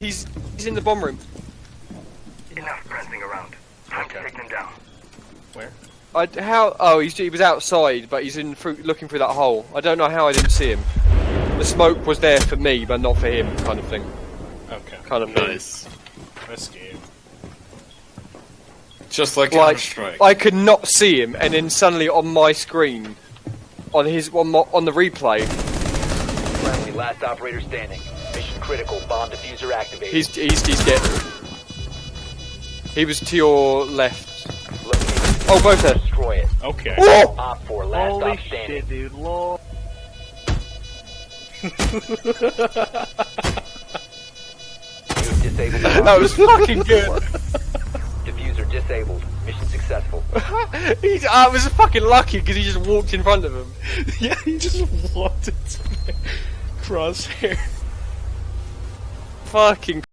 He's in the bomb room. Enough prancing around. Time to take them down. Where? He was outside, but he's looking through that hole. I don't know how I didn't see him. The smoke was there for me, but not for him, kind of thing. Okay. Kind of Nice. This game. Just like Counter-Strike. I could not see him, and then suddenly on my screen, on the replay, Friendly, last operator standing. Mission critical. Bomb diffuser activated. he's dead. He was to your left. Located. Oh, both there. Destroy it. Okay. Oh! Op 4, last Holy stop standing. shit, dude. Lord. You have disabled the That was fucking good. diffuser disabled. Mission successful. I was fucking lucky because he just walked in front of him. Yeah, he just walked into my crosshair. Fucking